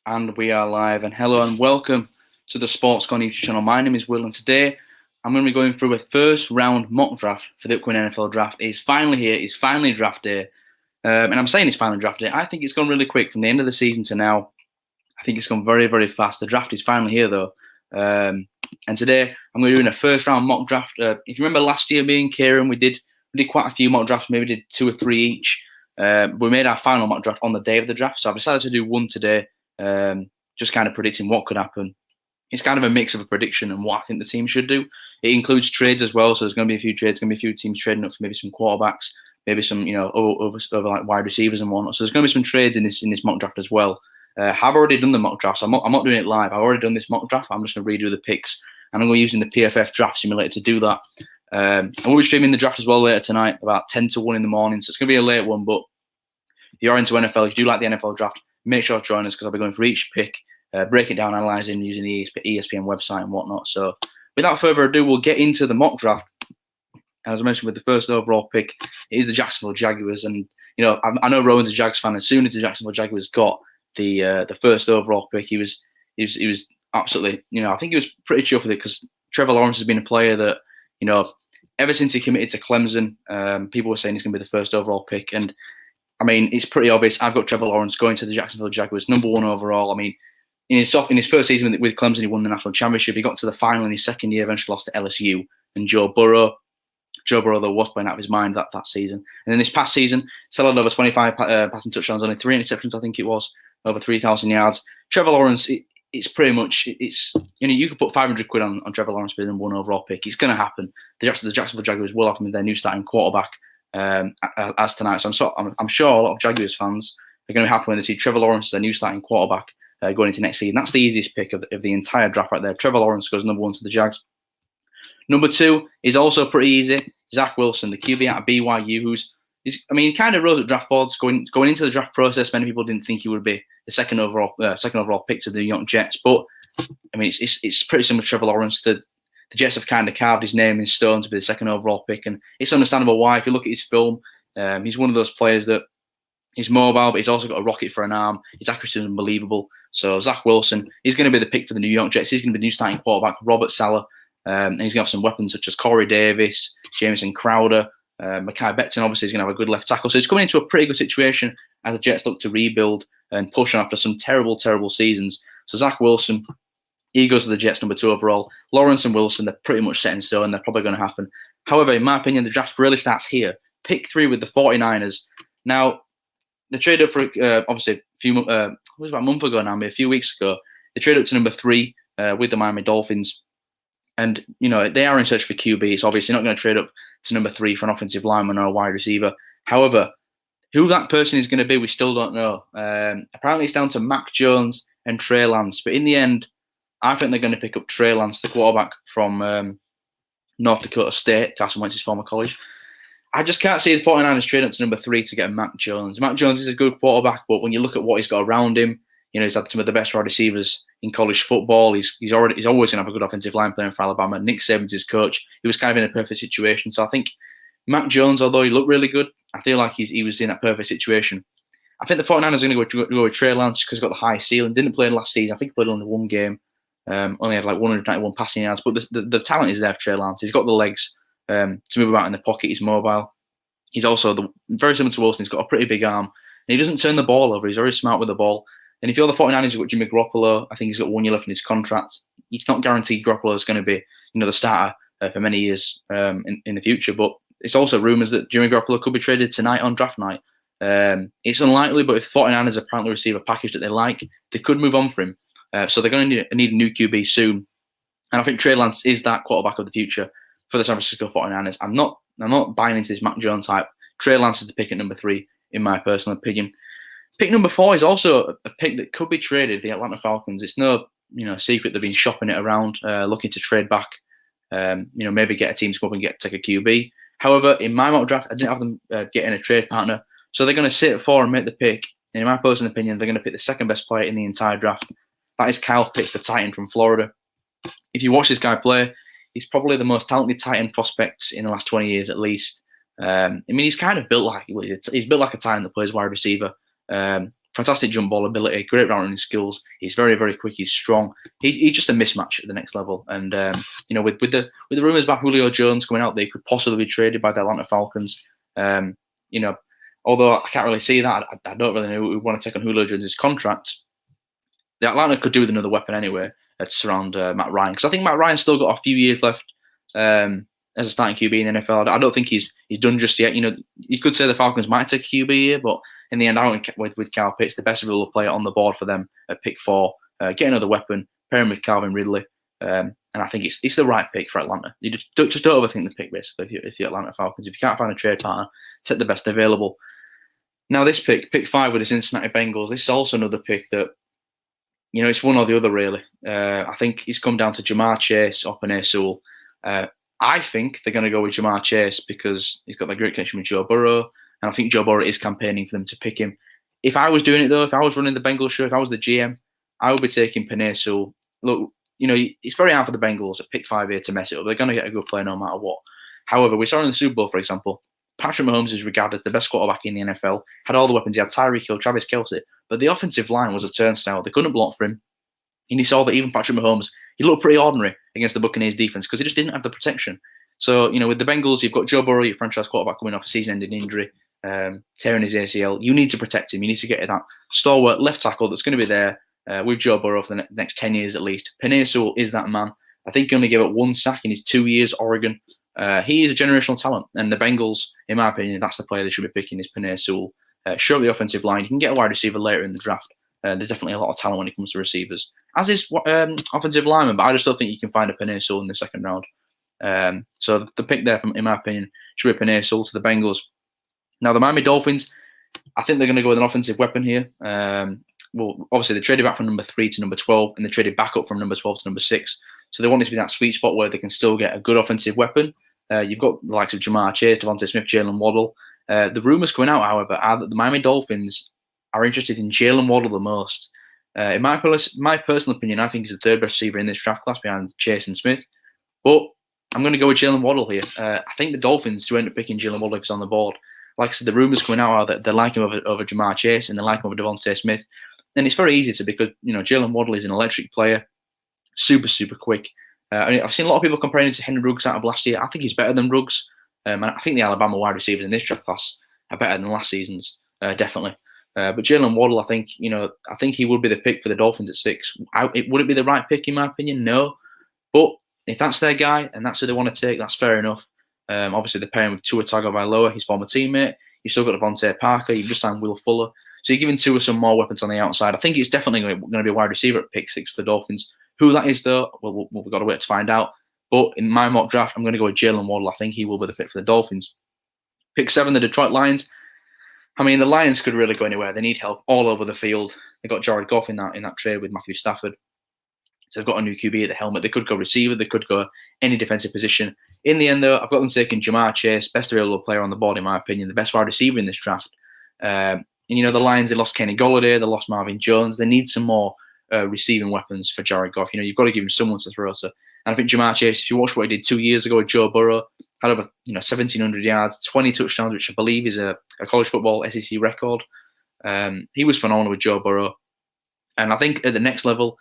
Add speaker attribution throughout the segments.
Speaker 1: And we are live. And hello and welcome to the Sports Gone YouTube channel. My name is Will, and today I'm going to be going through a first round mock draft for the upcoming NFL draft. It's finally here. It's finally draft day. And I'm saying it's finally draft day. I think it's gone really quick from the end of the season to now. I think it's gone very, very fast. The draft is finally here, though. And today I'm going to be doing a first round mock draft. If you remember last year, me and Kieran, we did quite a few mock drafts. Maybe did 2 or 3 each. We made our final mock draft on the day of the draft. So I've decided to do one today. Just kind of predicting what could happen. It's kind of a mix of a prediction and what I think the team should do. It includes trades as well, so there's going to be a few trades, going to be a few teams trading up for maybe some quarterbacks, maybe some over like wide receivers and whatnot. So there's going to be some trades in this mock draft as well. I've already done the mock draft, so I'm not doing it live. I've already done this mock draft. I'm just going to redo the picks, and I'm going to be using the PFF draft simulator to do that. And we'll be streaming the draft as well later tonight, about 10 to 1 in the morning. So it's going to be a late one, but if you're into NFL, if you do like the NFL draft, make sure to join us because I'll be going for each pick, breaking it down, analysing, using the ESPN website and whatnot. So without further ado, we'll get into the mock draft. As I mentioned, with the first overall pick, it is the Jacksonville Jaguars. And, I know Rowan's a Jags fan. As soon as the Jacksonville Jaguars got the first overall pick, he was absolutely, I think he was pretty chuffed with it because Trevor Lawrence has been a player that, ever since he committed to Clemson, people were saying he's going to be the first overall pick. And I mean, it's pretty obvious. I've got Trevor Lawrence going to the Jacksonville Jaguars, #1 overall. I mean, in his first season with Clemson, he won the national championship. He got to the final in his second year, eventually lost to LSU. And Joe Burrow, though, was playing out of his mind that season. And then this past season, still had over 25 passing touchdowns, only 3 interceptions, I think it was, over 3,000 yards. Trevor Lawrence, it's pretty much, you could put 500 quid on Trevor Lawrence being the #1 overall pick. It's going to happen. The Jacksonville Jaguars will have him as their new starting quarterback. As tonight, so I'm sure a lot of Jaguars fans are going to be happy when they see Trevor Lawrence as their new starting quarterback going into next season. That's the easiest pick of the entire draft right there. Trevor Lawrence goes #1 to the Jags. #2 is also pretty easy. Zach Wilson, the QB out of BYU, he kind of rose at draft boards going into the draft process. Many people didn't think he would be the second overall pick to the New York Jets, but I mean it's pretty similar to Trevor Lawrence. The Jets have kind of carved his name in stone to be the second overall pick, and it's understandable why. If you look at his film, he's one of those players that he's mobile, but he's also got a rocket for an arm. His accuracy is unbelievable. So Zach Wilson, he's going to be the pick for the New York Jets. He's going to be the new starting quarterback, Robert Saleh, and he's going to have some weapons such as Corey Davis, Jamison Crowder, Mekhi Becton. Obviously, he's going to have a good left tackle. So he's coming into a pretty good situation as the Jets look to rebuild and push on after some terrible, terrible seasons. So Zach Wilson, he goes to the Jets #2 overall. Lawrence and Wilson, they're pretty much set in stone. They're probably going to happen. However, in my opinion, the draft really starts here. Pick 3 with the 49ers. Now, they traded up for, obviously, it was about a month ago now, maybe a few weeks ago. They traded up to #3 with the Miami Dolphins. And, they are in search for QB. It's obviously not going to trade up to #3 for an offensive lineman or a wide receiver. However, who that person is going to be, we still don't know. Apparently, it's down to Mac Jones and Trey Lance. But in the end, I think they're going to pick up Trey Lance, the quarterback from North Dakota State, Carson Wentz's former college. I just can't see the 49ers trading up to #3 to get Mac Jones. Mac Jones is a good quarterback, but when you look at what he's got around him, he's had some of the best wide receivers in college football. He's always going to have a good offensive line playing for Alabama. Nick Saban's his coach. He was kind of in a perfect situation. So I think Mac Jones, although he looked really good, I feel like he was in that perfect situation. I think the 49ers are going to go with Trey Lance because he's got the high ceiling. Didn't play last season. I think he played only 1 game. Only had like 191 passing yards, but the talent is there for Trey Lance. He's got the legs to move about in the pocket. He's mobile. He's also very similar to Wilson. He's got a pretty big arm, and he doesn't turn the ball over. He's very smart with the ball. And if you're the 49ers, you've got Jimmy Garoppolo. I think he's got 1 year left in his contract. It's not guaranteed Garoppolo is going to be, the starter for many years in the future. But it's also rumours that Jimmy Garoppolo could be traded tonight on draft night. It's unlikely, but if 49ers apparently receive a package that they like, they could move on for him. So they're going to need a new QB soon. And I think Trey Lance is that quarterback of the future for the San Francisco 49ers. I'm not buying into this Mac Jones hype. Trey Lance is the pick at #3, in my personal opinion. Pick #4 is also a pick that could be traded, the Atlanta Falcons. It's no secret they've been shopping it around, looking to trade back, maybe get a team to go up and take a QB. However, in my mock draft, I didn't have them getting a trade partner. So they're going to sit at 4 and make the pick. And in my personal opinion, they're going to pick the second best player in the entire draft. That is Kyle Pitts, the Titan from Florida. If you watch this guy play, he's probably the most talented Titan prospect in the last 20 years at least. He's kind of built like a Titan that plays wide receiver. From fantastic jump ball ability, great route running skills. He's very, very quick. He's strong. He's just a mismatch at the next level. And with the rumors about Julio Jones coming out, they could possibly be traded by the Atlanta Falcons. Although I can't really see that, I don't really know who would want to take on Julio Jones' contract. The Atlanta could do with another weapon anyway to surround Matt Ryan, because I think Matt Ryan's still got a few years left as a starting QB in the NFL. I don't think he's done just yet. You could say the Falcons might take a QB here, but in the end, I think with Kyle Pitts, the best available player on the board for them at pick 4, get another weapon, pair him with Calvin Ridley, and I think it's the right pick for Atlanta. You just don't overthink the pick, basically, if you're Atlanta Falcons. If you can't find a trade partner, take the best available. Now this pick 5 with the Cincinnati Bengals, this is also another pick that, it's one or the other, really. I think it's come down to Jamar Chase or Penei Sewell. I think they're going to go with Jamar Chase because he's got that great connection with Joe Burrow, and I think Joe Burrow is campaigning for them to pick him. If I was doing it, though, if I was running the Bengals show, if I was the GM, I would be taking Penei Sewell. Look, it's very hard for the Bengals at pick 5 here to mess it up. They're going to get a good player no matter what. However, we saw in the Super Bowl, for example, Patrick Mahomes is regarded as the best quarterback in the NFL, had all the weapons. He had Tyreek Hill, Travis Kelce, but the offensive line was a turnstile. They couldn't block for him. And he saw that even Patrick Mahomes, he looked pretty ordinary against the Buccaneers defense because he just didn't have the protection. So, with the Bengals, you've got Joe Burrow, your franchise quarterback, coming off a season-ending injury, tearing his ACL. You need to protect him. You need to get that stalwart left tackle that's going to be there with Joe Burrow for the next 10 years at least. Penei Sewell is that man. I think he only gave up 1 sack in his 2 years, Oregon. He is a generational talent, and the Bengals, in my opinion, that's the player they should be picking is Penei Sewell. Show up the offensive line. You can get a wide receiver later in the draft. There's definitely a lot of talent when it comes to receivers, as is offensive linemen, but I just don't think you can find a Penei Sewell in the second round. So the pick there, in my opinion, should be Penei Sewell to the Bengals. Now, the Miami Dolphins, I think they're going to go with an offensive weapon here. Well, obviously, they traded back from number 3 to number 12, and they traded back up from number 12 to number 6. So they want it to be that sweet spot where they can still get a good offensive weapon. You've got the likes of Jamar Chase, Devontae Smith, Jalen Waddle. The rumours coming out, however, are that the Miami Dolphins are interested in Jalen Waddle the most. In my personal opinion, I think he's the third best receiver in this draft class behind Chase and Smith. But I'm going to go with Jalen Waddle here. I think the Dolphins, who end up picking Jalen Waddle if he's on the board, like I said, the rumours coming out are that they like him over Jamar Chase and they like him over Devontae Smith. And it's very easy to, because Jalen Waddle is an electric player, super, super quick. I've seen a lot of people comparing him to Henry Ruggs out of last year. I think he's better than Ruggs. And I think the Alabama wide receivers in this draft class are better than last season's, definitely. But Jalen Waddle, I think he would be the pick for the Dolphins at 6. Would it be the right pick in my opinion? No. But if that's their guy and that's who they want to take, that's fair enough. Obviously, they're pairing with Tua Tagovailoa, his former teammate. You've still got Devontae Parker. You've just signed Will Fuller. So you're giving Tua some more weapons on the outside. I think it's definitely going to be a wide receiver at pick 6 for the Dolphins. Who that is, though, we've got to wait to find out. But in my mock draft, I'm going to go with Jalen Waddle. I think he will be the pick for the Dolphins. Pick 7, the Detroit Lions. I mean, the Lions could really go anywhere. They need help all over the field. They got Jared Goff in that trade with Matthew Stafford. So they've got a new QB at the helmet. They could go receiver. They could go any defensive position. In the end, though, I've got them taking Jamar Chase, best available player on the board, in my opinion, the best wide receiver in this draft. And the Lions, they lost Kenny Golladay. They lost Marvin Jones. They need some more receiving weapons for Jared Goff. You've got to give him someone to throw to. And I think Jamar Chase, if you watch what he did 2 years ago with Joe Burrow, had over 1,700 yards, 20 touchdowns, which I believe is a college football SEC record. He was phenomenal with Joe Burrow. And I think at the next level,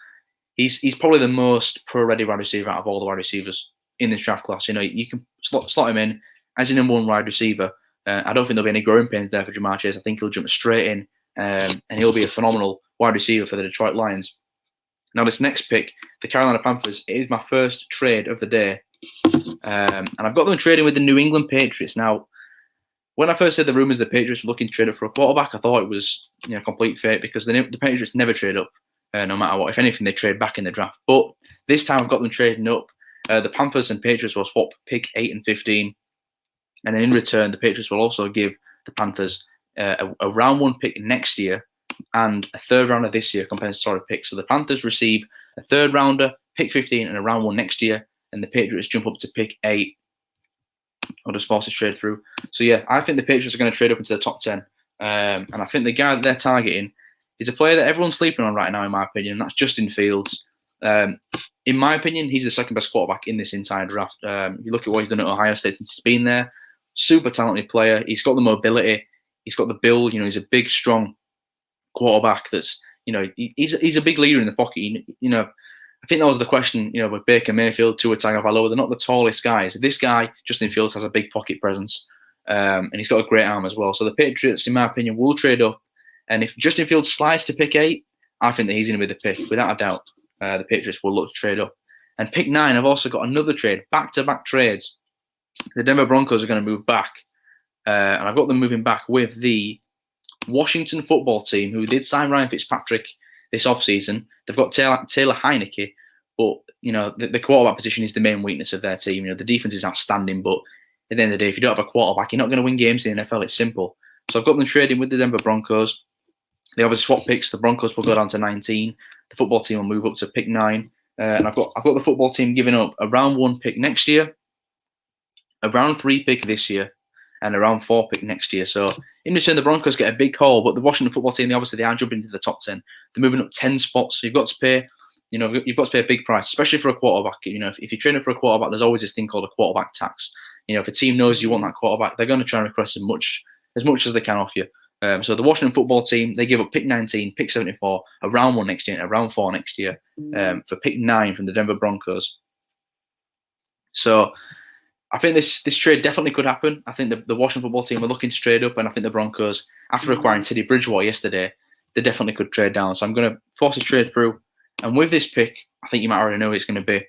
Speaker 1: he's probably the most pro-ready wide receiver out of all the wide receivers in this draft class. You can slot him in as your number 1 wide receiver. I don't think there'll be any growing pains there for Jamar Chase. I think he'll jump straight in, and he'll be a phenomenal wide receiver for the Detroit Lions. Now, this next pick, the Carolina Panthers, it is my first trade of the day. And I've got them trading with the New England Patriots. Now, when I first said the rumours the Patriots were looking to trade up for a quarterback, I thought it was complete fake because the Patriots never trade up, no matter what. If anything, they trade back in the draft. But this time I've got them trading up. The Panthers and Patriots will swap pick 8 and 15. And then in return, the Patriots will also give the Panthers a round 1 pick next year and a third rounder this year, compensatory pick. So the Panthers receive a third rounder, pick 15, and a round 1 next year. And the Patriots jump up to pick 8. I'll just force this trade through. So yeah, I think the Patriots are going to trade up into the top 10. And I think the guy that they're targeting is a player that everyone's sleeping on right now, in my opinion, and that's Justin Fields. In my opinion, he's the second best quarterback in this entire draft. You look at what he's done at Ohio State since he's been there. Super talented player. He's got the mobility. He's got the build. He's a big, strong quarterback that's, he's a big leader in the pocket. I think that was the question, with Baker Mayfield, Tua Tagovailoa. They're not the tallest guys. This guy, Justin Fields, has a big pocket presence, and he's got a great arm as well. So the Patriots, in my opinion, will trade up. And if Justin Fields slides to pick 8, I think that he's going to be the pick, without a doubt. The Patriots will look to trade up. And pick 9, I've also got another trade, back-to-back trades. The Denver Broncos are going to move back, and I've got them moving back with the Washington football team, who did sign Ryan Fitzpatrick this offseason. They've got Taylor Heineke, but the quarterback position is the main weakness of their team. The defense is outstanding, but at the end of the day, if you don't have a quarterback, you're not going to win games in the NFL. It's simple. So I've got them trading with the Denver Broncos. They obviously swap picks. The Broncos will go down to 19. The football team will move up to pick 9. And I've got the football team giving up a round 1 pick next year, a round 3 pick this year, and a round 4 pick next year. So in return, the Broncos get a big haul, but the Washington football team, they are jumping into the top 10. They're moving up 10 spots. So you've got to pay a big price, especially for a quarterback. If you're training for a quarterback, there's always this thing called a quarterback tax. If a team knows you want that quarterback, they're going to try and request as much as they can off you. So the Washington football team, they give up pick 19, pick 74, a round 1 next year, and a round 4 next year for pick 9 from the Denver Broncos. So I think this trade definitely could happen. I think the Washington football team are looking to trade up, and I think the Broncos, after acquiring Teddy Bridgewater yesterday, they definitely could trade down. So I'm going to force a trade through. And with this pick, I think you might already know it's going to be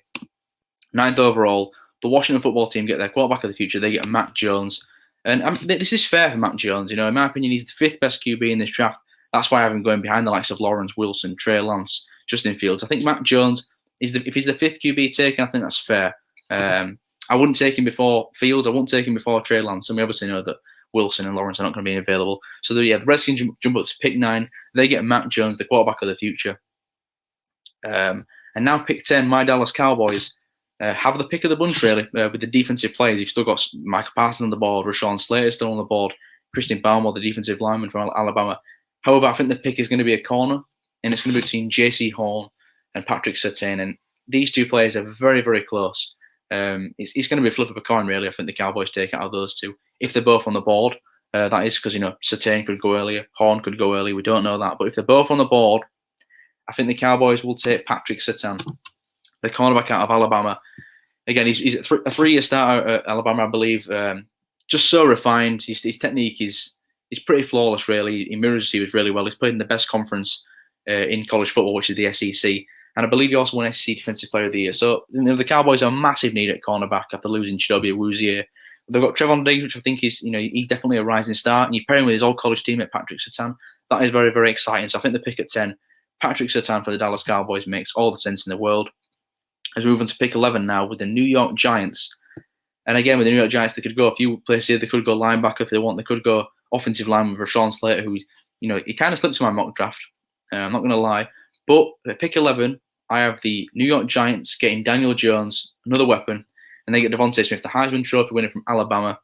Speaker 1: 9th overall. The Washington football team get their quarterback of the future. They get Mac Jones. And this is fair for Mac Jones. In my opinion, he's the 5th best QB in this draft. That's why I have him going behind the likes of Lawrence Wilson, Trey Lance, Justin Fields. I think Mac Jones, if he's the 5th QB taken, I think that's fair. I wouldn't take him before Fields. I wouldn't take him before Trey Lance. And we obviously know that Wilson and Lawrence are not going to be available. So the Redskins jump up to pick 9. They get Mac Jones, the quarterback of the future. And now pick 10, my Dallas Cowboys have the pick of the bunch, really, with the defensive players. You've still got Micah Parsons on the board, Rashawn Slater still on the board, Christian Barmore, the defensive lineman from Alabama. However, I think the pick is going to be a corner, and it's going to be between J.C. Horn and Patrick Surtain. And these two players are very, very close. It's going to be a flip of a coin, really. I think the Cowboys take out of those two. If they're both on the board, that is because, Surtain could go earlier, Horn could go early. We don't know that. But if they're both on the board, I think the Cowboys will take Patrick Surtain, the cornerback out of Alabama. Again, he's a 3-year starter at Alabama, I believe. Just so refined. His technique is pretty flawless, really. He mirrors receivers really well. He's played in the best conference in college football, which is the SEC. And I believe he also won SEC Defensive Player of the Year. So the Cowboys are a massive need at cornerback after losing Chidobe Awuzie. They've got Trevon Diggs, which I think is, he's definitely a rising star. And you pair him with his old college teammate, Patrick Surtain. That is very, very exciting. So I think the pick at 10, Patrick Surtain for the Dallas Cowboys, makes all the sense in the world. As we move on to pick 11 now with the New York Giants. And again, with the New York Giants, they could go a few places here. They could go linebacker if they want. They could go offensive line with Rashawn Slater, who, he kind of slipped to my mock draft. I'm not going to lie. But at pick 11, I have the New York Giants getting Daniel Jones, another weapon, and they get Devontae Smith, the Heisman Trophy winner from Alabama.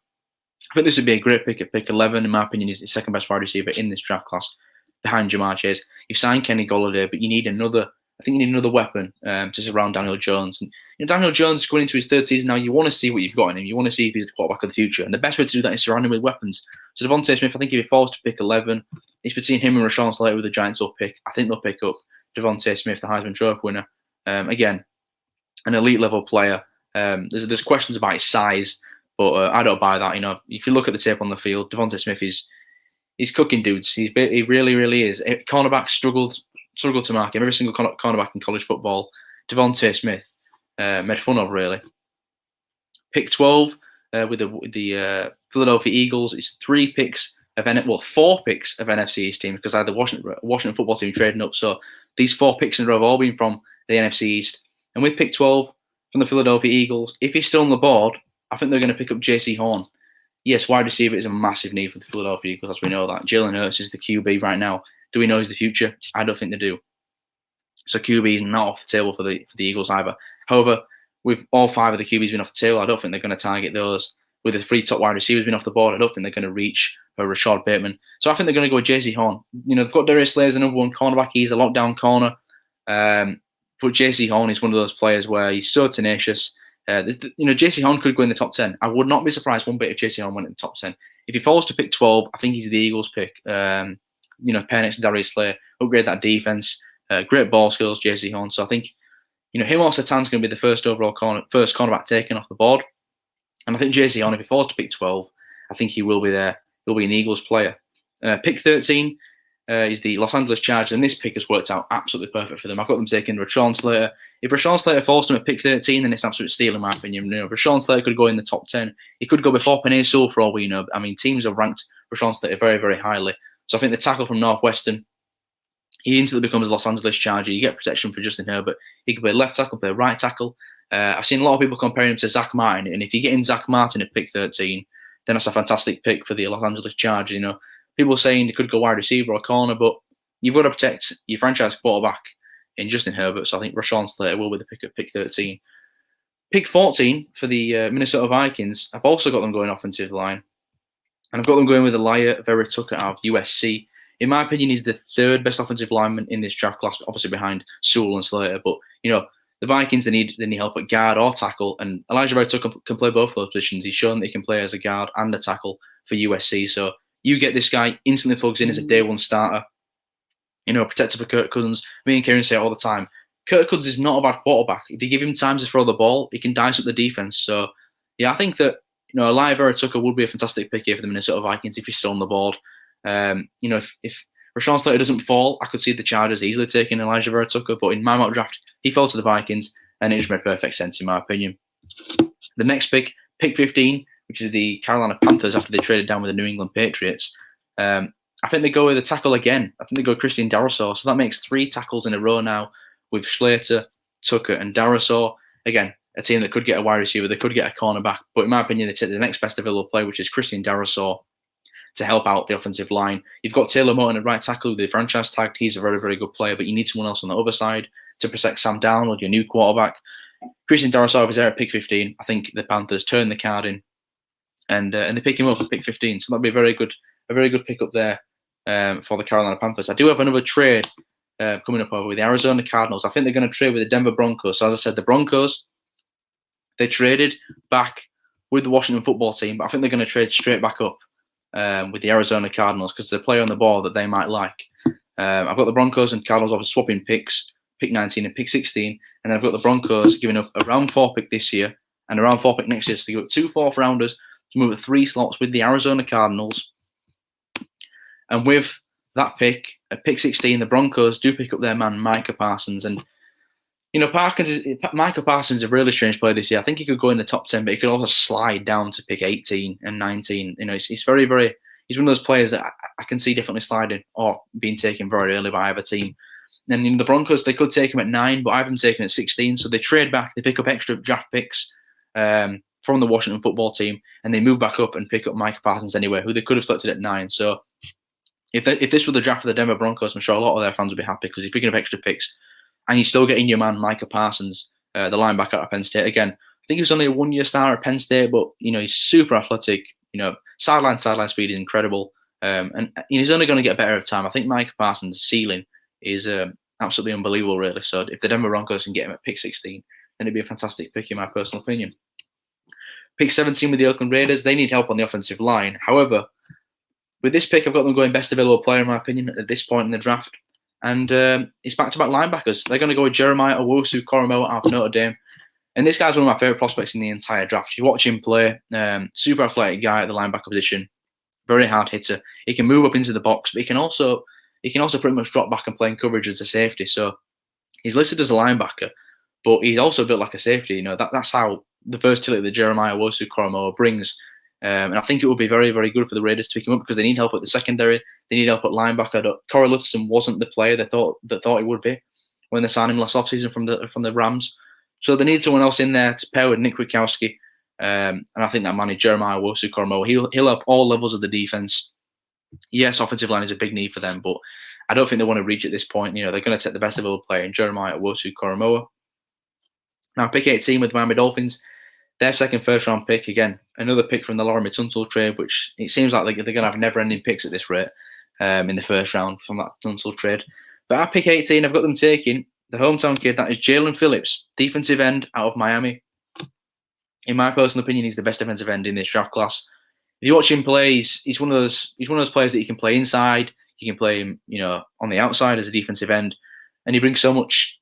Speaker 1: I think this would be a great pick at pick 11. In my opinion, he's the second best wide receiver in this draft class behind Jamar Chase. You've signed Kenny Golladay, but you need another weapon to surround Daniel Jones. And Daniel Jones is going into his 3rd season now. You want to see what you've got in him. You want to see if he's the quarterback of the future. And the best way to do that is surround him with weapons. So Devontae Smith, I think if he falls to pick 11, it's between him and Rashawn Slater with the Giants will pick. I think they'll pick up Devontae Smith, the Heisman Trophy winner. Again, an elite level player. There's questions about his size, but I don't buy that. If you look at the tape on the field, Devontae Smith he's cooking dudes. He really, really is. Cornerbacks struggled to mark him. Every single cornerback in college football, Devontae Smith made fun of, really. Pick 12 with the Philadelphia Eagles. It's 4 picks of NFC East teams because I had the Washington football team trading up. So these 4 picks in a row have all been from the NFC East. And with pick 12 from the Philadelphia Eagles, if he's still on the board, I think they're going to pick up J.C. Horn. Yes, wide receiver is a massive need for the Philadelphia Eagles, as we know that. Jalen Hurts is the QB right now. Do we know he's the future? I don't think they do. So QB is not off the table for the Eagles either. However, with all 5 of the QBs being off the table, I don't think they're going to target those. With the 3 top wide receivers being off the board, I don't think they're going to reach for Rashad Bateman. So I think they're going to go with J.C. Horn. They've got Darius Slayer as a number 1 cornerback. He's a lockdown corner. But J.C. Horn is one of those players where he's so tenacious. J.C. Horn could go in the top 10. I would not be surprised one bit if J.C. Horn went in the top 10. If he falls to pick 12, I think he's the Eagles pick. pair next to Darius Slay, upgrade that defense. Great ball skills, JC Horn. So I think, him or Satan's going to be the first overall first cornerback taken off the board. And I think JC Horn, if he falls to pick 12, I think he will be there. He'll be an Eagles player. Pick 13 is the Los Angeles Chargers, and this pick has worked out absolutely perfect for them. I've got them taking Rashawn Slater. If Rashawn Slater falls to him at pick 13, then it's an absolute steal in my opinion. Rashawn Slater could go in the top 10. He could go before Penei Sewell for all we know. I mean, teams have ranked Rashawn Slater very, very highly. So I think the tackle from Northwestern, he instantly becomes a Los Angeles Charger. You get protection for Justin Herbert. He can play left tackle, play right tackle. I've seen a lot of people comparing him to Zach Martin, and if you get in Zach Martin at pick 13, then that's a fantastic pick for the Los Angeles Chargers. People saying he could go wide receiver or corner, but you've got to protect your franchise quarterback in Justin Herbert. So I think Rashawn Slater will be the pick at pick 13. Pick 14 for the Minnesota Vikings. I've also got them going offensive line, and I've got them going with Elijah Vera Tucker out of USC. In my opinion, he's the third best offensive lineman in this draft class, obviously behind Sewell and Slater. But the Vikings, they need help at guard or tackle, and Elijah Vera Tucker can play both of those positions. He's shown that he can play as a guard and a tackle for USC. So you get this guy, instantly plugs in as a day one starter. Protector for Kirk Cousins. Me and Kieran say it all the time. Kirk Cousins is not a bad quarterback. If you give him time to throw the ball, he can dice up the defense. So yeah, I think that Elijah Vera Tucker would be a fantastic pick here for the Minnesota Vikings if he's still on the board. If Rashawn Slater doesn't fall, I could see the Chargers easily taking Elijah Vera Tucker, but in my mock draft, he fell to the Vikings, and it just made perfect sense in my opinion. The next pick 15, which is the Carolina Panthers after they traded down with the New England Patriots. I think they go with a tackle again. I think they go Christian Darrisaw. So that makes 3 tackles in a row now with Slater, Tucker, and Darrisaw. Again, a team that could get a wide receiver, they could get a cornerback, but in my opinion, they take the next best available player, which is Christian Darrisaw, to help out the offensive line. You've got Taylor Moton at right tackle who they franchise tagged. He's a very, very good player, but you need someone else on the other side to protect Sam Darnold, your new quarterback. Christian Darrisaw is there at pick 15. I think the Panthers turn the card in and they pick him up at pick 15. So that'd be a very good pick up there for the Carolina Panthers. I do have another trade coming up over with the Arizona Cardinals. I think they're going to trade with the Denver Broncos. So as I said, the Broncos, they traded back with the Washington football team, but I think they're going to trade straight back up with the Arizona Cardinals because they play on the ball that they might like. I've got the Broncos and Cardinals obviously swapping picks, pick 19 and pick 16, and I've got the Broncos giving up a round 4 pick this year and a round 4 pick next year. So they give up 2 4th rounders to move at 3 slots with the Arizona Cardinals. And with that pick, at pick 16, the Broncos do pick up their man Micah Parsons. And Micah Parsons is a really strange player this year. I think he could go in the top 10, but he could also slide down to pick 18 and 19. He's very, very. He's one of those players that I can see definitely sliding or being taken very early by either team. And the Broncos, they could take him at 9, but I have him taken at 16. So they trade back, they pick up extra draft picks from the Washington football team, and they move back up and pick up Micah Parsons anyway, who they could have selected at 9. So if this were the draft for the Denver Broncos, I'm sure a lot of their fans would be happy because you're picking up extra picks. And you're still getting your man, Micah Parsons, the linebacker at Penn State. Again, I think he was only a 1-year starter at Penn State, but, he's super athletic. Sideline speed is incredible. And he's only going to get better over time. I think Micah Parsons' ceiling is absolutely unbelievable, really. So if the Denver Broncos can get him at pick 16, then it'd be a fantastic pick, in my personal opinion. Pick 17 with the Oakland Raiders. They need help on the offensive line. However, with this pick, I've got them going best available player, in my opinion, at this point in the draft. And it's back-to-back linebackers. They're going to go with Jeremiah Owusu-Koramoah out of Notre Dame. And this guy's one of my favourite prospects in the entire draft. You watch him play, super athletic guy at the linebacker position, very hard hitter. He can move up into the box, but he can also pretty much drop back and play in coverage as a safety. So he's listed as a linebacker, but he's also built like a safety. That's how the versatility that Jeremiah Owusu-Koramoah brings. And I think it would be very, very good for the Raiders to pick him up because they need help at the secondary. They need help at linebacker. Corey Littleton wasn't the player they thought he would be when they signed him last offseason from the Rams. So they need someone else in there to pair with Nick Witkowski. And I think that man is Jeremiah Owusu-Koramoah. He'll help all levels of the defense. Yes, offensive line is a big need for them, but I don't think they want to reach at this point. They're going to take the best available player in Jeremiah Owusu-Koramoah. Now, pick 18 with the Miami Dolphins. Their second first-round pick, again, another pick from the Laramie Tunsil trade, which it seems like they're going to have never-ending picks at this rate in the first round from that Tunsil trade. But at pick 18, I've got them taking the hometown kid, that is Jillian Phillips, defensive end out of Miami. In my personal opinion, he's the best defensive end in this draft class. If you watch him play, he's one of those players that you can play inside, You can play him, on the outside as a defensive end, and he brings so much,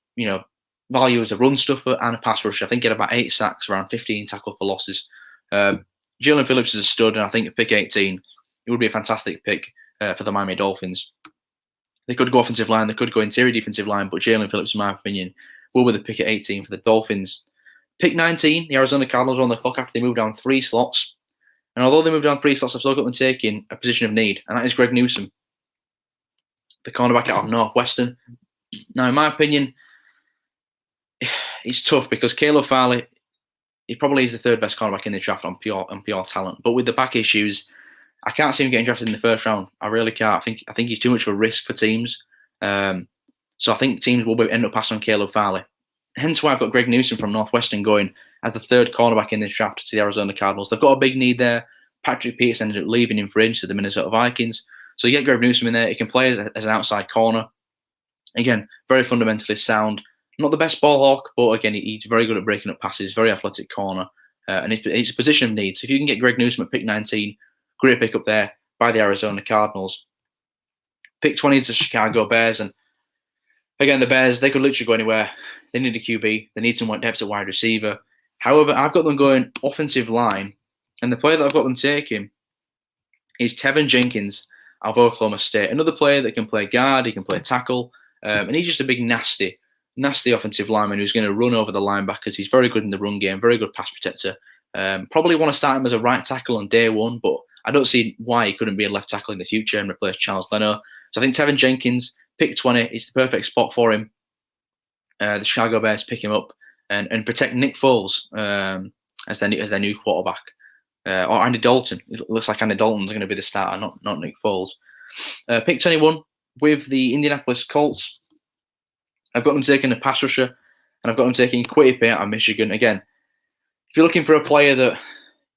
Speaker 1: value as a run stuffer and a pass rusher. I think he had about 8 sacks, around 15 tackle for losses. Jillian Phillips is a stud, and I think at pick 18, it would be a fantastic pick for the Miami Dolphins. They could go offensive line, they could go interior defensive line, but Jillian Phillips, in my opinion, will be the pick at 18 for the Dolphins. Pick 19, the Arizona Cardinals are on the clock after they moved down 3 slots. And although they moved down 3 slots, I've still got them taking a position of need, and that is Greg Newsome, the cornerback out of Northwestern. Now, in my opinion, it's tough because Caleb Farley, he probably is the 3rd best cornerback in the draft on pure talent. But with the back issues, I can't see him getting drafted in the 1st round. I really can't. I think he's too much of a risk for teams. So I think teams will end up passing on Caleb Farley. Hence why I've got Greg Newsome from Northwestern going as the 3rd cornerback in this draft to the Arizona Cardinals. They've got a big need there. Patrick Peterson ended up leaving in fringe to the Minnesota Vikings. So you get Greg Newsome in there. He can play as an outside corner. Again, very fundamentally sound. Not the best ball hawk, but again, he's very good at breaking up passes, very athletic corner. And it's a position of need. So if you can get Greg Newsome at pick 19, great pick up there by the Arizona Cardinals. Pick 20 is the Chicago Bears. And again, the Bears, they could literally go anywhere. They need a QB. They need some depth at wide receiver. However, I've got them going offensive line. And the player that I've got them taking is Tevin Jenkins of Oklahoma State. Another player that can play guard, he can play tackle. And he's just a big, nasty offensive lineman who's going to run over the linebackers. He's very good in the run game, very good pass protector. Probably want to start him as a right tackle on day 1, but I don't see why he couldn't be a left tackle in the future and replace Charles Leno. So I think Tevin Jenkins, pick 20, is the perfect spot for him. The Chicago Bears pick him up and protect Nick Foles as their new quarterback. Or Andy Dalton. It looks like Andy Dalton's going to be the starter, not Nick Foles. Pick 21 with the Indianapolis Colts. I've got them taking a pass rusher, and I've got them taking Quiddy Pay out of Michigan. Again, if you're looking for a player that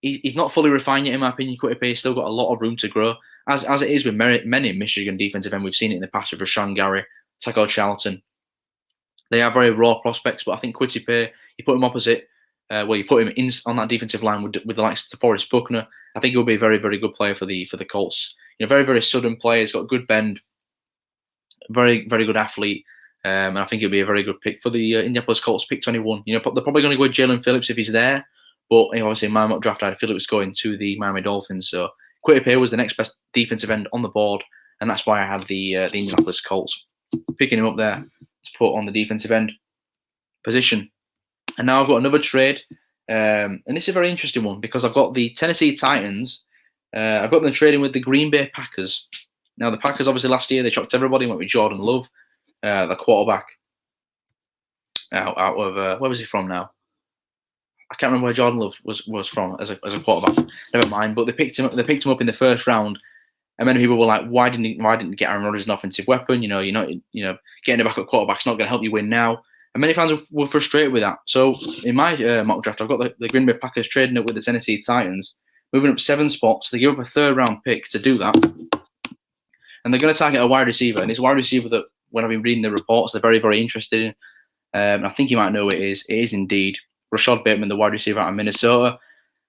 Speaker 1: he's not fully refined yet, in my opinion, Quiddy Pay has still got a lot of room to grow, as it is with many Michigan defensive end. We've seen it in the past with Rashawn Gary, Taco Charlton. They are very raw prospects, but I think Quiddy Pay, you put him opposite, you put him in on that defensive line with the likes of Forrest Buckner. I think he'll be a very, very good player for the Colts. Very, very sudden player. He's got good bend, very, very good athlete. And I think it'll be a very good pick for the Indianapolis Colts, pick 21. They're probably going to go with Jalen Phillips if he's there. But obviously, in my mock draft, I had Phillips going to the Miami Dolphins. So Quiddy Pay was the next best defensive end on the board. And that's why I had the Indianapolis Colts picking him up there to put on the defensive end position. And now I've got another trade. And this is a very interesting one because I've got the Tennessee Titans. I've got them trading with the Green Bay Packers. Now, the Packers, obviously, last year, they shocked everybody, went with Jordan Love. The quarterback out of where was he from now? I can't remember where Jordan Love was from as a quarterback. Never mind. But they picked him up in the 1st round, and many people were like, "Why didn't you get Aaron Rodgers an offensive weapon? You're not getting a backup quarterback's not going to help you win now." And many fans were frustrated with that. So in my mock draft, I've got the Green Bay Packers trading up with the Tennessee Titans, moving up 7 spots. They give up a 3rd round pick to do that, and they're going to target a wide receiver, and it's a wide receiver that, when I've been reading the reports, they're very, very interested in. I think you might know who it is. It is indeed Rashad Bateman, the wide receiver out of Minnesota.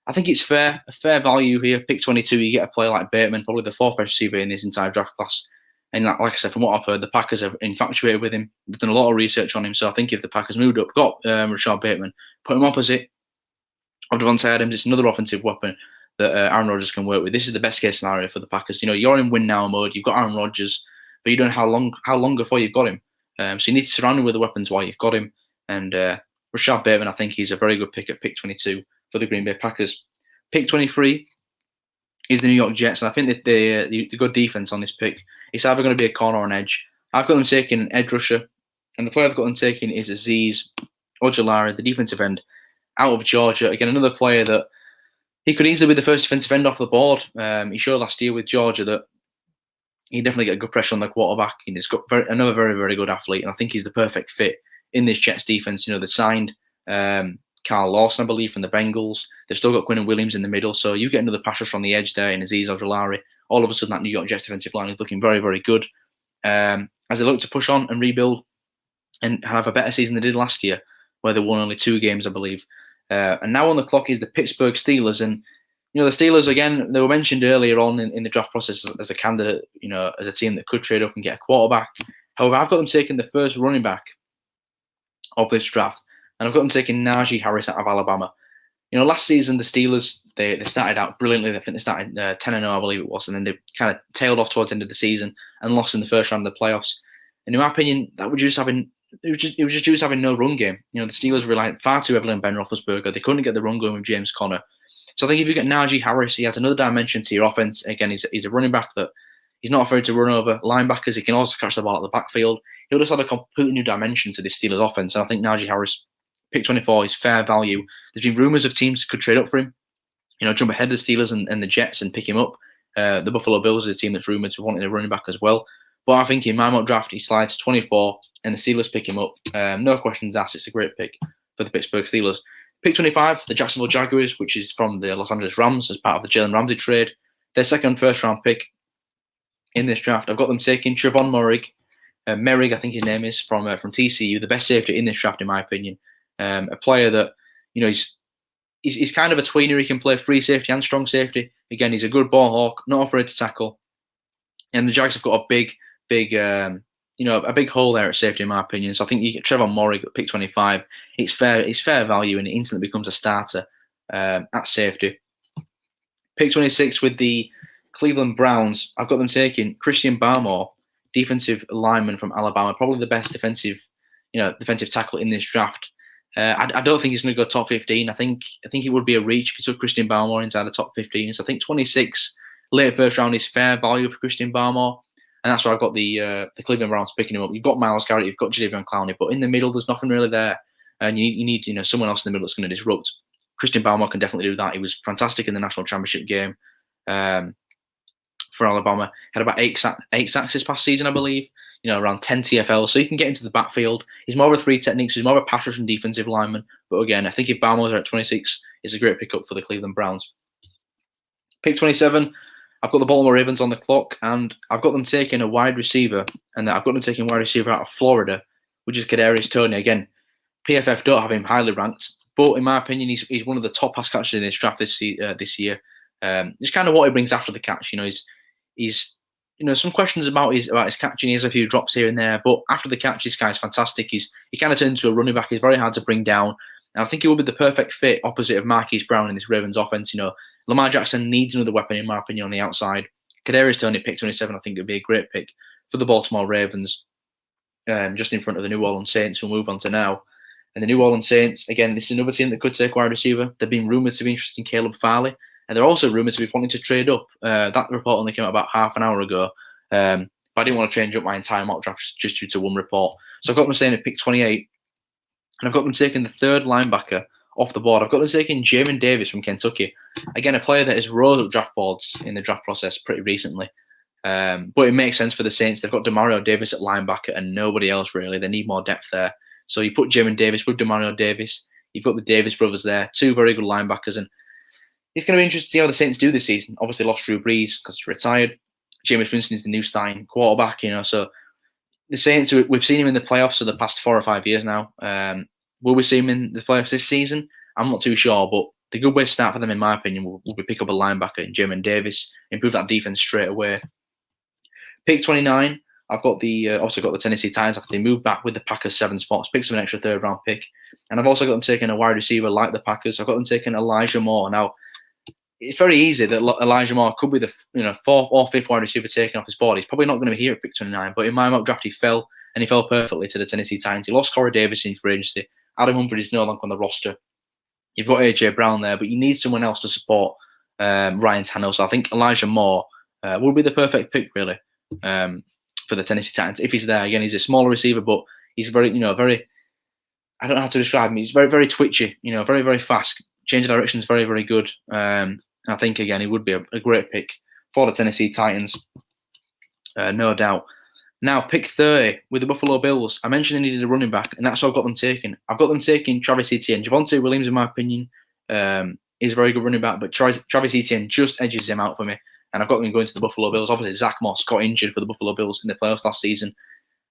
Speaker 1: I think it's a fair value here. Pick 22, you get a player like Bateman, probably the 4th best receiver in this entire draft class. And like I said, from what I've heard, the Packers are infatuated with him. They've done a lot of research on him. So I think if the Packers moved up, got Rashad Bateman, put him opposite of Devontae Adams, it's another offensive weapon that Aaron Rodgers can work with. This is the best case scenario for the Packers. You're in win now mode. You've got Aaron Rodgers, but you don't know how long before you've got him. So you need to surround him with the weapons while you've got him. And Rashad Bateman, I think he's a very good pick at pick 22 for the Green Bay Packers. Pick 23 is the New York Jets, and I think that the good defense on this pick, it's either going to be a corner or an edge. I've got them taking an edge rusher, and the player I've got them taking is Azeez Ojulari, the defensive end out of Georgia. Again, another player that he could easily be the first defensive end off the board. He showed last year with Georgia that he definitely get good pressure on the quarterback. He's got another very, very good athlete, and I think he's the perfect fit in this Jets defense. They signed Carl Lawson, I believe, from the Bengals. They've still got Quinnen Williams in the middle, so you get another pass rusher on the edge there in Azeez Ojulari. All of a sudden, that New York Jets defensive line is looking very, very good as they look to push on and rebuild and have a better season than they did last year, where they won only 2 games, I believe. And now on the clock is the Pittsburgh Steelers, and The Steelers, again, they were mentioned earlier on in the draft process as a candidate, as a team that could trade up and get a quarterback. However, I've got them taking the first running back of this draft, and I've got them taking Najee Harris out of Alabama. Last season, the Steelers, they started out brilliantly. I think they started 10-0, I believe it was, and then they kind of tailed off towards the end of the season and lost in the first round of the playoffs. And in my opinion, that was just having no run game. The Steelers relied far too heavily on Ben Roethlisberger. They couldn't get the run going with James Conner. So I think if you get Najee Harris, he adds another dimension to your offense. Again, he's a running back that he's not afraid to run over linebackers. He can also catch the ball at the backfield. He'll just add a completely new dimension to this Steelers offense. And I think Najee Harris, pick 24, is fair value. There's been rumours of teams could trade up for him, jump ahead of the Steelers and the Jets and pick him up. The Buffalo Bills is a team that's rumoured to wanting a running back as well. But I think in my mock draft, he slides to 24 and the Steelers pick him up. No questions asked. It's a great pick for the Pittsburgh Steelers. Pick 25, the Jacksonville Jaguars, which is from the Los Angeles Rams as part of the Jalen Ramsey trade. Their second first-round pick in this draft. I've got them taking Trevon Merrick, I think his name is, from TCU, the best safety in this draft, in my opinion. A player that, he's kind of a tweener. He can play free safety and strong safety. Again, he's a good ball hawk, not afraid to tackle. And the Jags have got a big hole there at safety, in my opinion. So I think you get Trevon Moehrig at pick 25. It's fair value, and it instantly becomes a starter at safety. Pick 26 with the Cleveland Browns. I've got them taking Christian Barmore, defensive lineman from Alabama, probably the best defensive tackle in this draft. I don't think he's going to go top 15. I think it would be a reach if you took Christian Barmore inside the top 15. So I think 26 late first round is fair value for Christian Barmore. And that's why I've got the Cleveland Browns picking him up. You've got Myles Garrett, you've got Jadeveon Clowney, but in the middle, there's nothing really there. And you need someone else in the middle that's going to disrupt. Christian Barmore can definitely do that. He was fantastic in the national championship game for Alabama. Had about eight sacks this past season, I believe. Around 10 TFL. So he can get into the backfield. He's more of a three techniques. He's more of a pass rush and defensive lineman. But again, I think if Barmore's at 26, it's a great pickup for the Cleveland Browns. Pick 27. I've got the Baltimore Ravens on the clock, and I've got them taking a wide receiver, and I've got them taking a wide receiver out of Florida, which is Kadarius Toney. Again, PFF don't have him highly ranked, but in my opinion, he's one of the top pass catchers in this draft this year. It's kind of what he brings after the catch. He's some questions about his catching. He has a few drops here and there, but after the catch, this guy's fantastic. He kind of turns into a running back. He's very hard to bring down, and I think he will be the perfect fit opposite of Marquise Brown in this Ravens offense. Lamar Jackson needs another weapon, in my opinion, on the outside. Kadarius Toney, pick 27, I think it would be a great pick for the Baltimore Ravens, just in front of the New Orleans Saints, who we'll move on to now. And the New Orleans Saints, again, this is another team that could take wide receiver. They've been rumoured to be interested in Caleb Farley, and they're also rumoured to be wanting to trade up. That report only came out about half an hour ago, but I didn't want to change up my entire mock draft just due to one report. So I've got them saying at pick 28, and I've got them taking the third linebacker off the board. I've got them taking Jamin Davis from Kentucky. Again, a player that has rose up draft boards in the draft process pretty recently. But it makes sense for the Saints. They've got Demario Davis at linebacker and nobody else really. They need more depth there. So you put Jamin Davis with Demario Davis. You've got the Davis brothers there, two very good linebackers. And it's going to be interesting to see how the Saints do this season. Obviously lost Drew Brees because he's retired. Jameis Winston is the new starting quarterback, So the Saints, we've seen him in the playoffs for the past 4 or 5 years now. Will we see him in the playoffs this season? I'm not too sure, but the good way to start for them, in my opinion, will be pick up a linebacker in Jamin Davis, improve that defense straight away. Pick 29, I've got also got the Tennessee Titans after they moved back with the Packers 7 spots, picked up an extra third round pick, and I've also got them taking a wide receiver like the Packers. I've got them taking Elijah Moore. Now, it's very easy that Elijah Moore could be the 4th or 5th wide receiver taken off his board. He's probably not going to be here at pick 29, but in my mock draft he fell, and he fell perfectly to the Tennessee Titans. He lost Corey Davis in free agency. Adam Humphrey is no longer on the roster. You've got AJ Brown there, but you need someone else to support Ryan Tannehill. So I think Elijah Moore will be the perfect pick, really, for the Tennessee Titans if he's there. Again, he's a smaller receiver, but he's very, very. I don't know how to describe him. He's very, very twitchy. Very, very fast. Change of direction is very, very good. And I think again, he would be a great pick for the Tennessee Titans, no doubt. Now, pick 30 with the Buffalo Bills. I mentioned they needed a running back, and that's what I've got them taking. I've got them taking Travis Etienne. Javonte Williams, in my opinion, is a very good running back, but Travis Etienne just edges him out for me. And I've got them going to the Buffalo Bills. Obviously, Zach Moss got injured for the Buffalo Bills in the playoffs last season.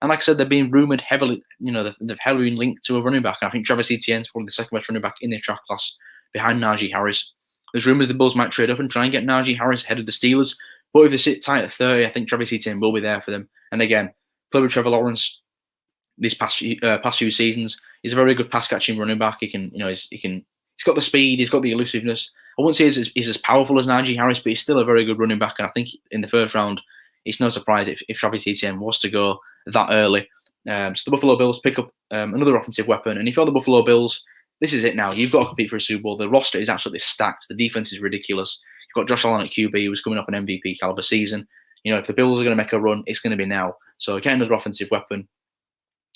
Speaker 1: And like I said, they're being rumoured heavily, they've heavily been linked to a running back. And I think Travis Etienne is probably the second best running back in the draft class behind Najee Harris. There's rumours the Bulls might trade up and try and get Najee Harris ahead of the Steelers. But if they sit tight at 30, I think Travis Etienne will be there for them. And again, played with Trevor Lawrence these past few seasons. He's a very good pass catching running back. He's got the speed, he's got the elusiveness. I wouldn't say he's as powerful as Najee Harris, but he's still a very good running back. And I think in the first round, it's no surprise if Travis Etienne was to go that early. So the Buffalo Bills pick up another offensive weapon. And if you're the Buffalo Bills, this is it now. You've got to compete for a Super Bowl. The roster is absolutely stacked. The defense is ridiculous. You've got Josh Allen at QB, who's coming off an MVP caliber season. If the Bills are going to make a run, it's going to be now. So get another offensive weapon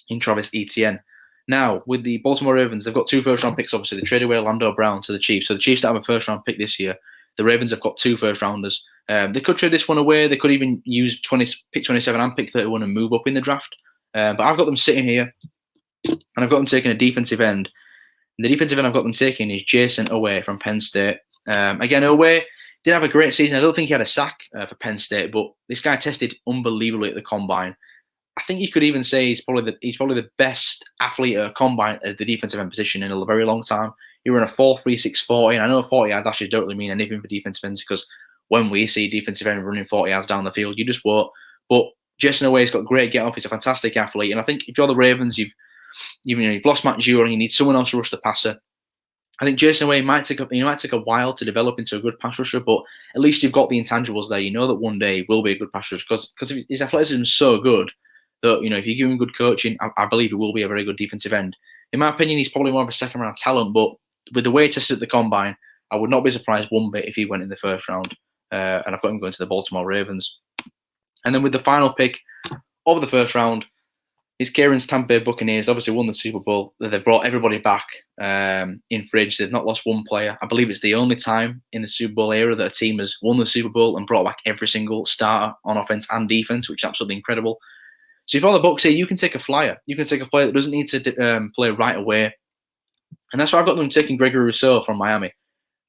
Speaker 1: in Travis Etienne. Now, with the Baltimore Ravens, they've got 2 first-round picks, obviously. They traded away Orlando Brown to the Chiefs. So the Chiefs don't have a first-round pick this year. The Ravens have got 2 first-rounders. They could trade this one away. They could even use pick 27 and pick 31 and move up in the draft. But I've got them sitting here, and I've got them taking a defensive end. And the defensive end I've got them taking is Jason Oweh from Penn State. Again, Oweh didn't have a great season. I don't think he had a sack for Penn State, but this guy tested unbelievably at the combine. I think you could even say he's probably the best athlete at a combine at the defensive end position in a very long time. He ran a 4.36 40, and I know 40-yard dashes don't really mean anything for defensive ends because when we see defensive end running 40 yards down the field, you just won't. But Jason Oweh's got great get off. He's a fantastic athlete, and I think if you're the Ravens, you've lost Matt Jewell and you need someone else to rush the passer. I think Jason Oweh might take a while to develop into a good pass rusher, but at least you've got the intangibles there. You know that one day he will be a good pass rusher because his athleticism is so good that if you give him good coaching, I believe he will be a very good defensive end. In my opinion, he's probably more of a second-round talent, but with the way he tested at the combine, I would not be surprised one bit if he went in the first round. And I've got him going to the Baltimore Ravens. And then with the final pick of the first round, is Kieran's Tampa Bay Buccaneers. Obviously won the Super Bowl. They've brought everybody back in fridge. They've not lost one player. I believe it's the only time in the Super Bowl era that a team has won the Super Bowl and brought back every single starter on offense and defense, which is absolutely incredible. So if you're the Bucs here, you can take a flyer. You can take a player that doesn't need to play right away. And that's why I've got them taking Gregory Russo from Miami.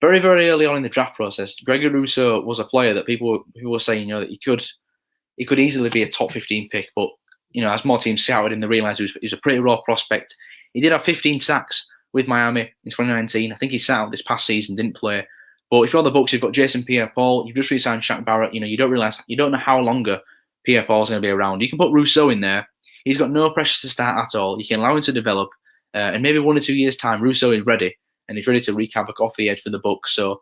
Speaker 1: Very, very early on in the draft process, Gregory Russo was a player that people were saying, that he could easily be a top 15 pick. But, as more teams scouted him, they realised he was a pretty raw prospect. He did have 15 sacks with Miami in 2019. I think he sat out this past season, didn't play. But if you're the Bucs, you've got Jason Pierre-Paul. You've just re-signed Shaq Barrett. You don't know how longer Pierre-Paul's going to be around. You can put Russo in there. He's got no pressure to start at all. You can allow him to develop. And maybe 1 or 2 years' time, Russo is ready. And he's ready to wreak havoc off the edge for the Bucs. So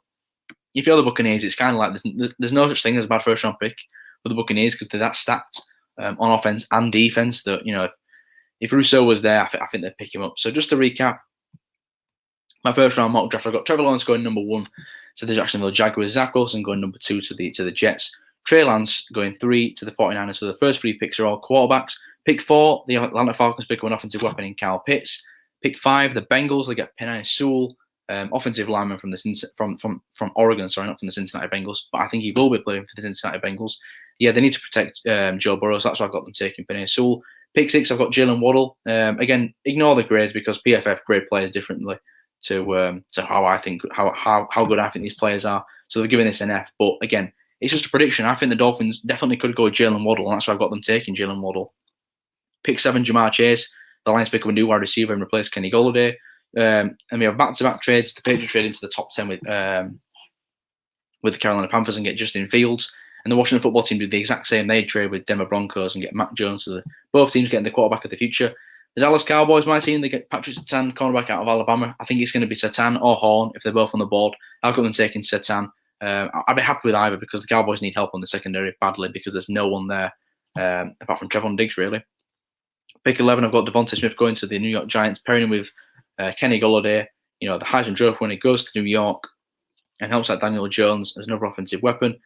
Speaker 1: if you're the Buccaneers, it's kind of like there's no such thing as a bad first-round pick for the Buccaneers because they're that stacked on offense and defense that, if Russo was there, I think they'd pick him up. So just to recap, my first-round mock draft, I've got Trevor Lawrence going number 1 to the Jacksonville Jaguars, Zach Wilson going number 2 to the Jets, Trey Lance going 3 to the 49ers. So the first 3 picks are all quarterbacks. Pick 4, the Atlanta Falcons pick up an offensive weapon in Kyle Pitts. Pick 5, the Bengals, they get Penei Sewell, offensive lineman from Oregon, not from the Cincinnati Bengals, but I think he will be playing for the Cincinnati Bengals. Yeah, they need to protect Joe Burrow, so that's why I've got them taking Penei Sewell. Pick 6, I've got Jalen Waddle. Again, ignore the grades because PFF grade players differently to how I think how good I think these players are. So they're giving this an F. But again, it's just a prediction. I think the Dolphins definitely could go with Jalen Waddle, and that's why I've got them taking Jalen Waddle. Pick 7, Jamar Chase. The Lions pick up a new wide receiver and replace Kenny Golladay. And we have back-to-back trades. The Patriots trade into the top 10 with the Carolina Panthers and get Justin Fields. And the Washington football team do the exact same. They trade with Denver Broncos and get Mac Jones. So both teams getting the quarterback of the future. The Dallas Cowboys, my team, they get Patrick Surtain, cornerback out of Alabama. I think it's going to be Surtain or Horn if they're both on the board. I've got them taking Surtain. I'd be happy with either because the Cowboys need help on the secondary badly because there's no one there apart from Trevon Diggs, really. Pick 11, I've got Devontae Smith going to the New York Giants, pairing him with Kenny Golladay. The Heisman Trophy winner goes to New York and helps out Daniel Jones as another offensive weapon.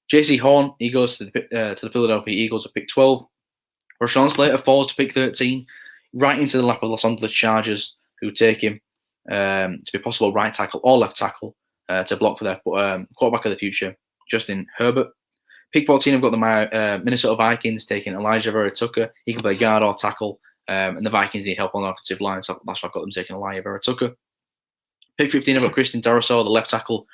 Speaker 1: J.C. Horn, he goes to the Philadelphia Eagles at pick 12. Rashawn Slater falls to pick 13, right into the lap of Los Angeles Chargers, who take him to be possible right tackle or left tackle to block for their quarterback of the future, Justin Herbert. Pick 14, I've got the Minnesota Vikings taking Elijah Vera Tucker. He can play guard or tackle, and the Vikings need help on the offensive line, so that's why I've got them taking Elijah Vera Tucker. Pick 15, I've got Christian Darrisaw, the left tackle,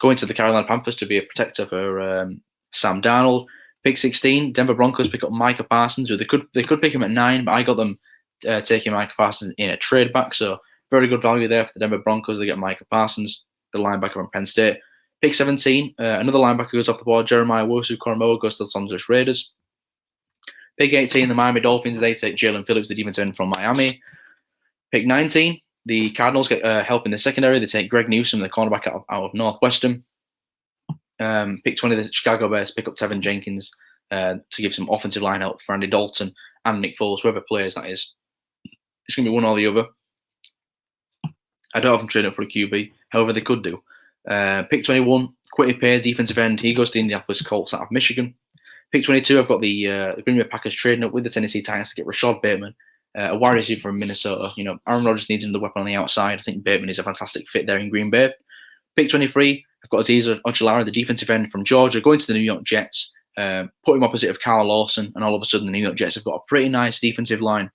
Speaker 1: going to the Carolina Panthers to be a protector for Sam Darnold. Pick 16, Denver Broncos pick up Micah Parsons, who they could pick him at 9, but I got them taking Micah Parsons in a trade back, so very good value there for the Denver Broncos. They get Micah Parsons. the linebacker from Penn State. Pick 17, another linebacker goes off the board. Jeremiah Wosu-Koromoa goes to the Los Angeles Raiders. Pick 18, the Miami Dolphins, they take Jillian Phillips, the defensive end from Miami. Pick 19, the Cardinals get help in the secondary. They take Greg Newsome, the cornerback out of Northwestern. Pick 20, the Chicago Bears pick up Tevin Jenkins to give some offensive line help for Andy Dalton and Nick Foles, whoever plays that is. It's going to be one or the other. I don't have them trading up for a QB. However, they could do. Pick 21, Quitty Pay, defensive end. He goes to the Indianapolis Colts out of Michigan. Pick 22, I've got the Green Bay Packers trading up with the Tennessee Titans to get Rashad Bateman, a wide receiver from Minnesota. You know, Aaron Rodgers needs another weapon on the outside. I think Bateman is a fantastic fit there in Green Bay. Pick 23, I've got Aziz Ojulari, the defensive end from Georgia, going to the New York Jets, put him opposite of Carl Lawson, and all of a sudden the New York Jets have got a pretty nice defensive line.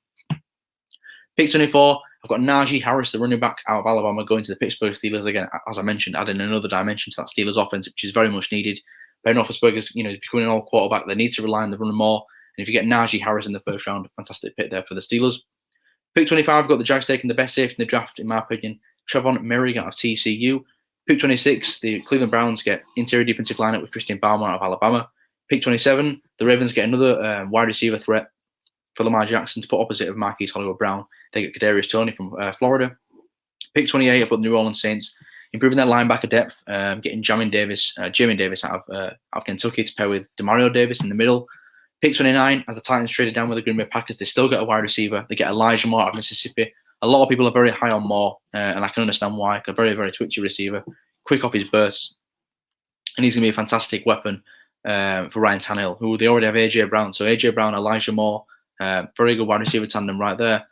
Speaker 1: Pick 24, I've got Najee Harris, the running back out of Alabama, going to the Pittsburgh Steelers again. As I mentioned, adding another dimension to that Steelers offense, which is very much needed. Ben Roethlisberger's, becoming an all quarterback. They need to rely on the run more. And if you get Najee Harris in the first round, fantastic pick there for the Steelers. Pick 25, I've got the Jags taking the best safety in the draft, in my opinion, Trevon Merrick out of TCU. Pick 26, the Cleveland Browns get interior defensive lineup with Christian Bauman out of Alabama. Pick 27, the Ravens get another wide receiver threat for Lamar Jackson to put opposite of Marquise Hollywood-Brown. They get Kadarius Toney from Florida. Pick 28, I've got the New Orleans Saints, improving their linebacker depth, getting Jamin Davis out of Kentucky to pair with Demario Davis in the middle. Pick 29, as the Titans traded down with the Green Bay Packers, they still get a wide receiver. They get Elijah Moore out of Mississippi. A lot of people are very high on Moore, and I can understand why. A very, very twitchy receiver, quick off his bursts, and he's going to be a fantastic weapon for Ryan Tannehill, who they already have A.J. Brown. So A.J. Brown, Elijah Moore, very good wide receiver tandem right there.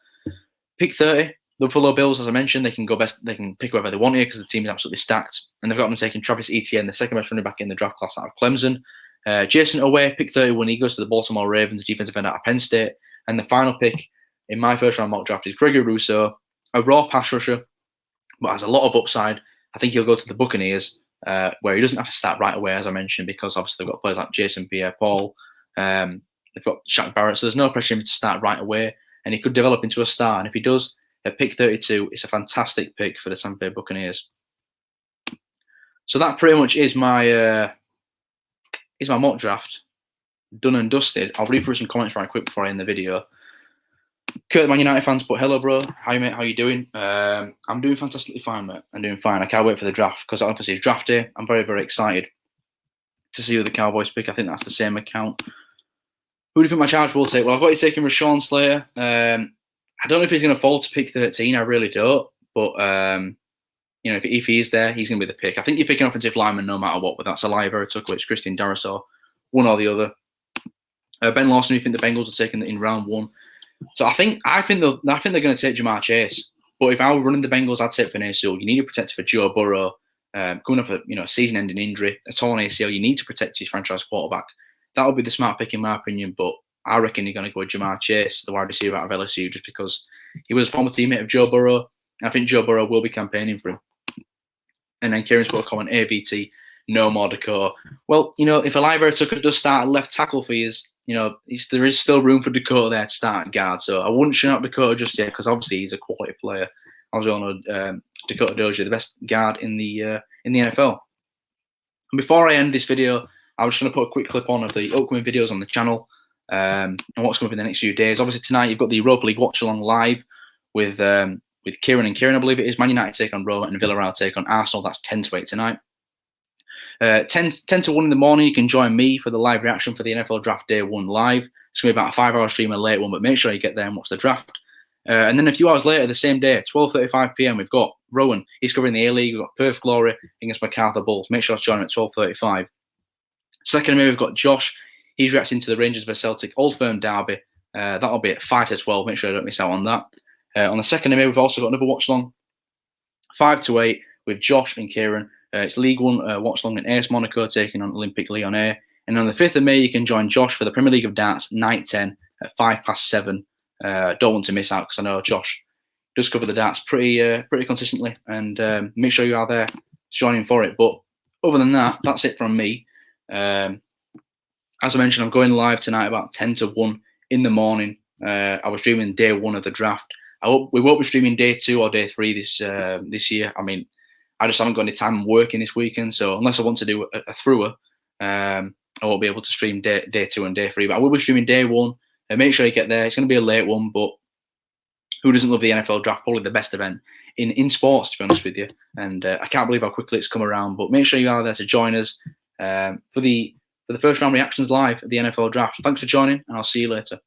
Speaker 1: Pick 30, the Buffalo Bills, as I mentioned, they can pick whoever they want here because the team is absolutely stacked. And they've got them taking Travis Etienne, the second best running back in the draft class out of Clemson. Jason Owe, pick 31, he goes to the Baltimore Ravens, defensive end out of Penn State. And the final pick in my first round mock draft is Gregory Russo, a raw pass rusher, but has a lot of upside. I think he'll go to the Buccaneers, where he doesn't have to start right away, as I mentioned, because obviously they've got players like Jason Pierre-Paul. They've got Shaq Barrett, so there's no pressure on him to start right away. And he could develop into a star. And if he does, at pick 32, it's a fantastic pick for the Tampa Bay Buccaneers. So that pretty much is my mock draft done and dusted. I'll read through some comments right quick before I end the video. Kurt, Man United fans, put hello, bro. Hi, mate. How you doing? I'm doing fantastically fine, mate. I'm doing fine. I can't wait for the draft because obviously it's draft day. I'm very, very excited to see who the Cowboys pick. I think that's the same account. Who do you think my Chargers will take? Well, I've got you taking Rashawn Slater. I don't know if he's going to fall to pick 13. I really don't. But, if he is there, he's going to be the pick. I think you're picking offensive lineman no matter what, but that's Elijah Vera-Tucker, Christian Darrisaw, one or the other. Ben Lawson, you think the Bengals are taking in round 1. So I think they're going to take Jamar Chase. But if I were running the Bengals, I'd take Penei Sewell. You need to protect for Joe Burrow. Coming off a season-ending injury, a torn ACL, you need to protect his franchise quarterback. That would be the smart pick in my opinion. But I reckon you're going to go with Jamar Chase, the wide receiver out of LSU, just because he was a former teammate of Joe Burrow. I think Joe Burrow will be campaigning for him. And then Kieran's put a comment, AVT, no more Dakota. Well, if Elijah Vera-Tucker does start at left tackle for you, there is still room for Dakota there to start at guard. So I wouldn't shut out Dakota just yet because obviously he's a quality player. As we all know, Dakota Dozier, the best guard in the NFL. And before I end this video, I was just going to put a quick clip on of the upcoming videos on the channel and what's coming up in the next few days. Obviously tonight you've got the Europa League watch along live with Kieran and Kieran, I believe it is. Man United take on Roma and Villarreal take on Arsenal. That's 10-8 tonight. 10 to 1 in the morning, you can join me for the live reaction for the NFL Draft Day 1 live. It's going to be about a 5-hour stream, a late one, but make sure you get there and watch the draft. And then a few hours later, the same day, 12:35 p.m., we've got Rowan. He's covering the A-League. We've got Perth Glory against MacArthur Bulls. Make sure to join him at 12:35. Second, we've got Josh. He's reacting to the Rangers vs Celtic Old Firm derby. That'll be at 5 to 12. Make sure you don't miss out on that. On the second, we've also got another watch long, 5 to 8, with Josh and Kieran. It's League One watch long in AS Monaco taking on Olympique Lyonnais. And on the 5th of May, you can join Josh for the Premier League of Darts, night 10 at 7:05. Don't want to miss out because I know Josh does cover the darts pretty consistently. And make sure you are there joining for it. But other than that, that's it from me. As I mentioned, I'm going live tonight about 10 to 1 in the morning. I was streaming day 1 of the draft. We won't be streaming day 2 or day 3 this year. I mean, I just haven't got any time working this weekend. So unless I want to do a thrower, I won't be able to stream day 2 and day 3. But I will be streaming day 1. Make sure you get there. It's going to be a late one, but who doesn't love the NFL draft? Probably the best event in sports, to be honest with you. And I can't believe how quickly it's come around. But make sure you are there to join us for the first round reactions live at the NFL draft. Thanks for joining, and I'll see you later.